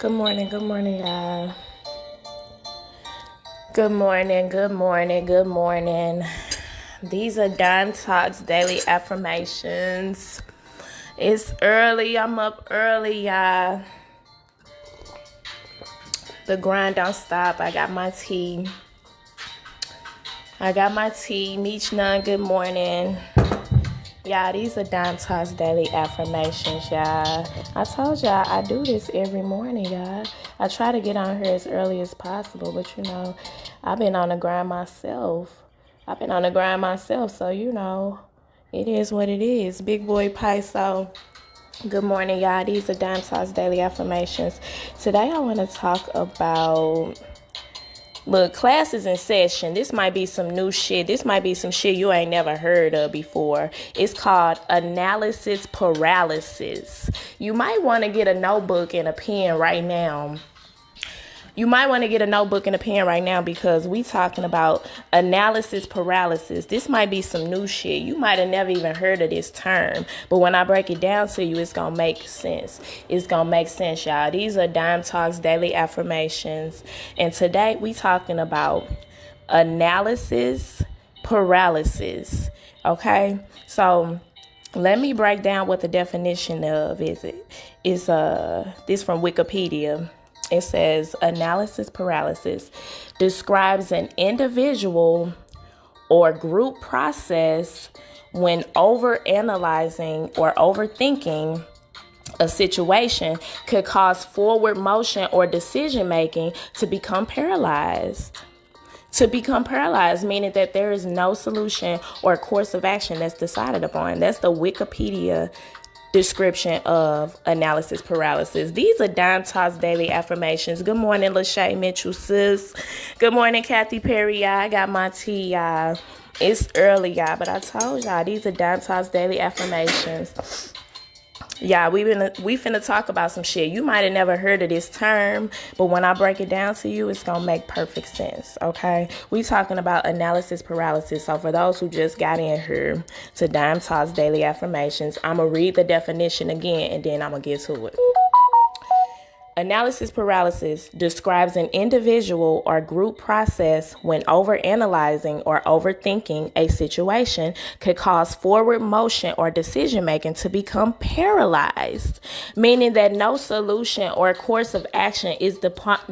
Good morning, y'all. Good morning. These are Dime Talks Daily Affirmations. It's early. I'm up early, y'all. The grind don't stop. I got my tea. Meech Nunn, good morning. Y'all, these are Dime Talks Daily Affirmations, y'all. I told y'all I do this every morning, y'all. I try to get on here as early as possible, but I've been on the grind myself. So it is what it is. Big boy Paiso. Good morning, y'all. These are Dime Talks Daily Affirmations. Today I want to talk about classes in session. This might be some new shit. This might be some shit you ain't never heard of before. It's called analysis paralysis. You might want to get a notebook and a pen right now. Because we talking about analysis paralysis. This might be some new shit. You might have never even heard of this term. But when I break it down to you, it's going to make sense. Y'all. These are Dime Talks Daily Affirmations. And today we talking about analysis paralysis. Okay? So let me break down what the definition of is. This from Wikipedia. It says analysis paralysis describes an individual or group process when overanalyzing or overthinking a situation could cause forward motion or decision making to become paralyzed. Meaning that there is no solution or course of action that's decided upon. That's the Wikipedia description of analysis paralysis. These are Dime Talks Daily Affirmations. Good morning, Lachey Mitchell, sis. Good morning, Kathy Perry, y'all. I got my tea, y'all. It's early, y'all, but I told y'all these are Dime Talks Daily Affirmations. Yeah, we finna talk about some shit. You might have never heard of this term, but when I break it down to you, it's gonna make perfect sense, okay? We talking about analysis paralysis. So for those who just got in here to Dime Talks Daily Affirmations, I'm gonna read the definition again, and then I'm gonna get to it. Analysis paralysis describes an individual or group process when overanalyzing or overthinking a situation could cause forward motion or decision making to become paralyzed, meaning that no solution or course of action is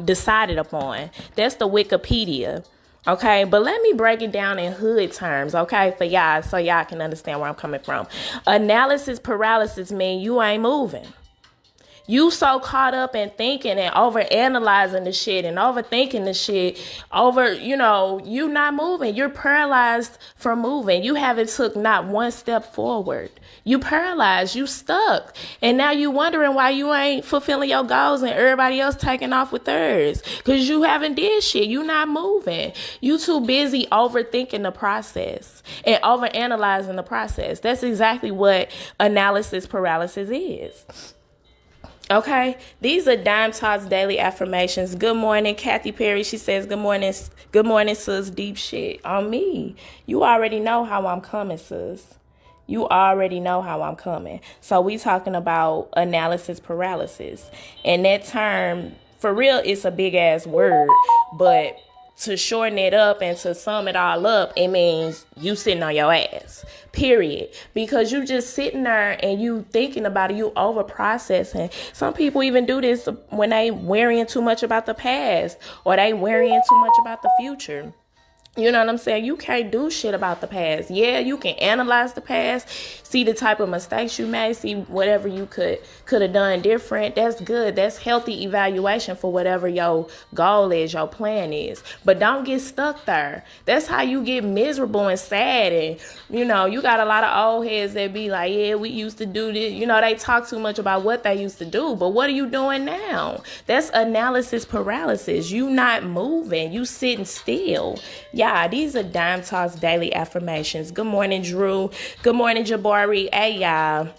decided upon. That's the Wikipedia. Okay, but let me break it down in hood terms, okay, for y'all, so y'all can understand where I'm coming from. Analysis paralysis means you ain't moving. You so caught up in thinking and overanalyzing the shit and overthinking the shit you not moving. You're paralyzed from moving. You haven't took not one step forward. You paralyzed, you stuck. And now you wondering why you ain't fulfilling your goals and everybody else taking off with theirs. Because you haven't did shit. You not moving. You too busy overthinking the process and overanalyzing the process. That's exactly what analysis paralysis is. Okay, these are Dime Talks Daily Affirmations. Good morning, Kathy Perry. She says, good morning, sis. Deep shit on me. You already know how I'm coming, sis. So we talking about analysis paralysis. And that term, for real, it's a big ass word. But to shorten it up and to sum it all up, it means you sitting on your ass. Period. Because you just sitting there and you thinking about it, you over processing. Some people even do this when they worrying too much about the past or they worrying too much about the future. You know what I'm saying? You can't do shit about the past. Yeah, you can analyze the past, see the type of mistakes you made, see whatever you could have done different. That's good. That's healthy evaluation for whatever your goal is, your plan is. But don't get stuck there. That's how you get miserable and sad. And, you got a lot of old heads that be like, yeah, we used to do this. They talk too much about what they used to do. But what are you doing now? That's analysis paralysis. You not moving. You sitting still. Yeah, these are Dime Talks Daily Affirmations. Good morning, Drew. Good morning, Jabari. Hey, y'all.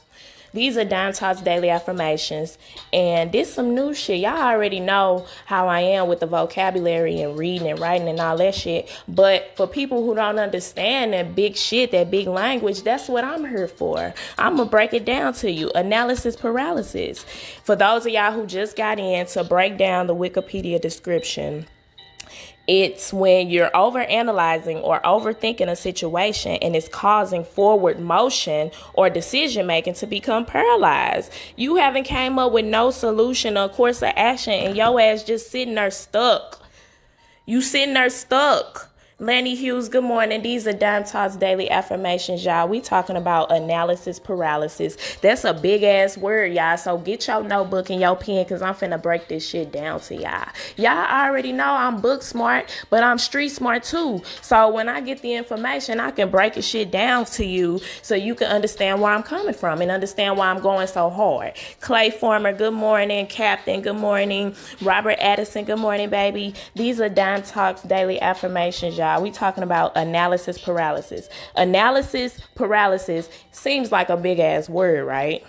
These are Dime Talks Daily Affirmations. And this some new shit. Y'all already know how I am with the vocabulary and reading and writing and all that shit. But for people who don't understand that big shit, that big language, that's what I'm here for. I'm going to break it down to you. Analysis paralysis. For those of y'all who just got in, to break down the Wikipedia description, it's when you're overanalyzing or overthinking a situation and it's causing forward motion or decision making to become paralyzed. You haven't came up with no solution or course of action and your ass just sitting there stuck. You sitting there stuck. Lanny Hughes, good morning. These are Dime Talks Daily Affirmations, y'all. We talking about analysis paralysis. That's a big ass word, y'all. So get your notebook and your pen, because I'm finna break this shit down to y'all. Y'all already know I'm book smart, but I'm street smart too. So when I get the information, I can break the shit down to you so you can understand where I'm coming from and understand why I'm going so hard. Clay Former, good morning. Captain, good morning. Robert Addison, good morning, baby. These are Dime Talks Daily Affirmations, y'all. We talking about analysis paralysis. Analysis paralysis seems like a big ass word, right?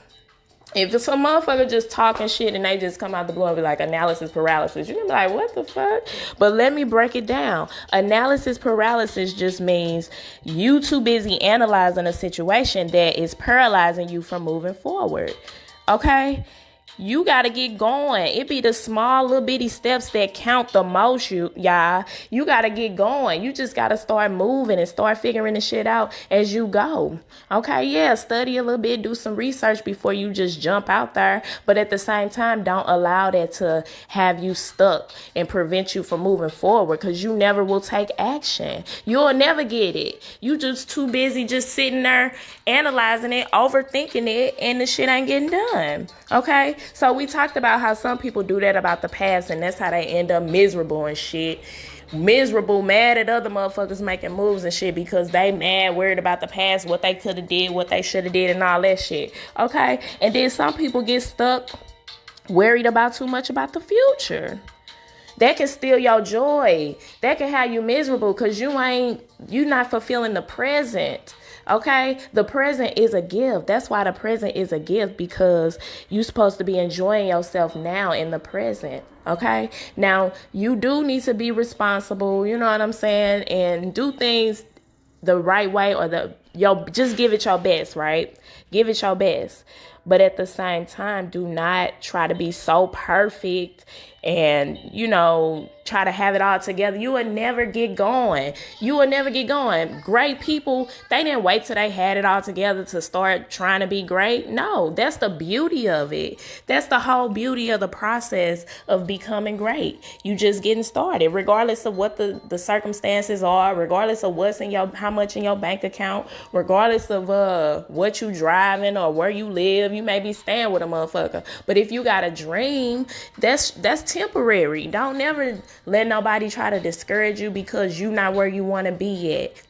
If some motherfucker just talking shit and they just come out the blue and be like analysis paralysis, you're gonna be like, what the fuck? But let me break it down. Analysis paralysis just means you too busy analyzing a situation that is paralyzing you from moving forward. Okay? You got to get going. It be the small little bitty steps that count the most, y'all. You got to get going. You just got to start moving and start figuring the shit out as you go. Okay, yeah, study a little bit, do some research before you just jump out there. But at the same time, don't allow that to have you stuck and prevent you from moving forward, because you never will take action. You'll never get it. You just too busy just sitting there analyzing it, overthinking it, and the shit ain't getting done. Okay? So we talked about how some people do that about the past, and that's how they end up miserable and shit. Miserable, mad at other motherfuckers making moves and shit because they mad, worried about the past, what they could have did, what they should have did, and all that shit. Okay? And then some people get stuck worried about too much about the future. That can steal your joy. That can have you miserable because you're not fulfilling the present. Okay, the present is a gift. That's why the present is a gift, because you're supposed to be enjoying yourself now in the present. Okay, now you do need to be responsible, you know what I'm saying, and do things the right way, or just give it your best, right? Give it your best. But at the same time, do not try to be so perfect and, try to have it all together. You will never get going. You will never get going. Great people, they didn't wait till they had it all together to start trying to be great. No, that's the beauty of it. That's the whole beauty of the process of becoming great. You just getting started, regardless of what the circumstances are, regardless of how much in your bank account, regardless of what you driving or where you live. You may be staying with a motherfucker, but if you got a dream, that's temporary. Don't never let nobody try to discourage you because you not where you want to be yet.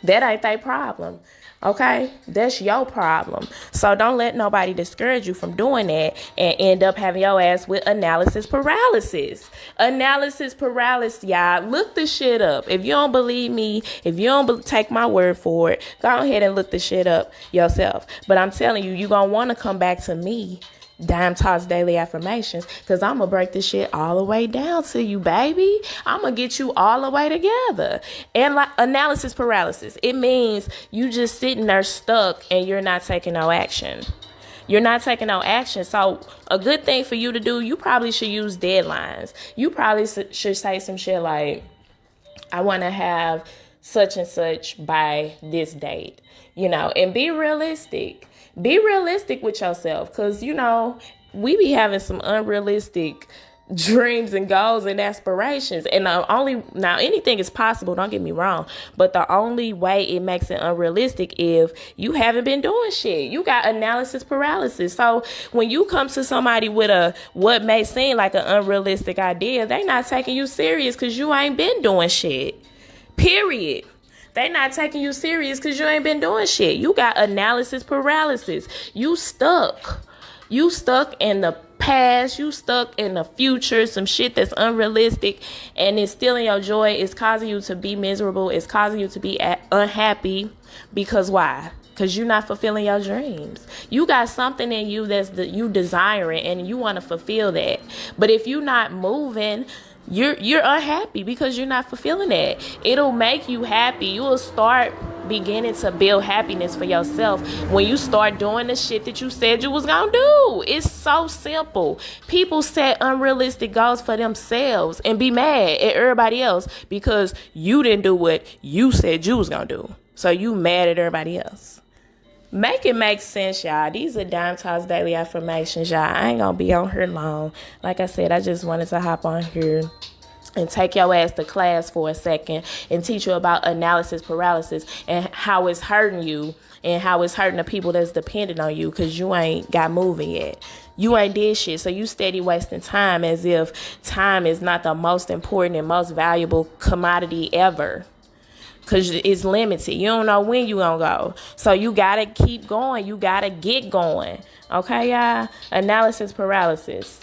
That ain't their problem. Okay? That's your problem. So don't let nobody discourage you from doing that and end up having your ass with analysis paralysis. Analysis paralysis, y'all. Look the shit up. If you don't believe me, if you don't take my word for it, go ahead and look the shit up yourself. But I'm telling you, you're going to want to come back to me, Dime Talks Daily Affirmations, because I'm going to break this shit all the way down to you, baby. I'm going to get you all the way together. And analysis paralysis, it means you just sitting there stuck and you're not taking no action. You're not taking no action. So a good thing for you to do, you probably should use deadlines. You probably should say some shit like, I want to have such and such by this date, and be realistic. Be realistic with yourself, because, we be having some unrealistic dreams and goals and aspirations. And now anything is possible, don't get me wrong, but the only way it makes it unrealistic if you haven't been doing shit. You got analysis paralysis. So when you come to somebody with what may seem like an unrealistic idea, they not taking you serious because you ain't been doing shit. Period. They not taking you serious because you ain't been doing shit. You got analysis paralysis. You stuck. You stuck in the past, you stuck in the future, some shit that's unrealistic, and it's stealing your joy. It's causing you to be miserable. It's causing you to be unhappy. Because why? Because you're not fulfilling your dreams. You got something in you you desiring, and you want to fulfill that. But if you're not moving, you're unhappy because you're not fulfilling that. It'll make you happy. You will start beginning to build happiness for yourself when you start doing the shit that you said you was gonna do. It's so simple. People set unrealistic goals for themselves and be mad at everybody else because you didn't do what you said you was gonna do. So you mad at everybody else. Make it make sense, y'all. These are Dime Talks Daily Affirmations, y'all. I ain't gonna be on here long. Like I said, I just wanted to hop on here and take your ass to class for a second and teach you about analysis paralysis and how it's hurting you and how it's hurting the people that's dependent on you because you ain't got moving yet. You ain't did shit, so you steady wasting time as if time is not the most important and most valuable commodity ever. Because it's limited. You don't know when you gonna go. So you gotta keep going. You gotta get going. Okay, y'all? Analysis paralysis.